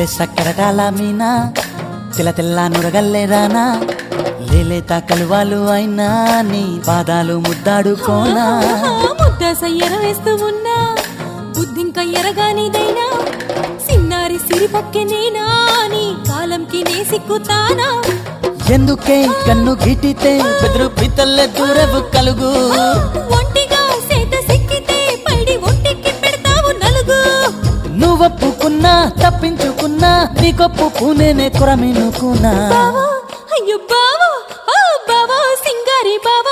లేలే సక్కరటాల మీనా తెల్ల తెల్ల నురగల్లే రానా లేలేత కలువాలు అయినా నీ పాదాలు ముద్దాడుకోనా ముద్ద సయ్యర వేస్తూ ఉన్నా బుద్ధింక ఎరగానిదైనా సిన్నారి సిరిపక్కె నేనా నీ కాలంకి నే సిక్కుతానా ఎందుకే కన్ను గిటితే బెదురు పితల్లే దూరవు కలుగు ఒంటిగా సేత సిక్కితే పైడి ఒంటికి పెడతావు నలుగు నువ్వొప్పుకున్నా తప్పించుకున్నా నీకొప్పు పూనేనే కొరమినుకున్నా బావా అయ్యో బావా బావా సింగారి బావా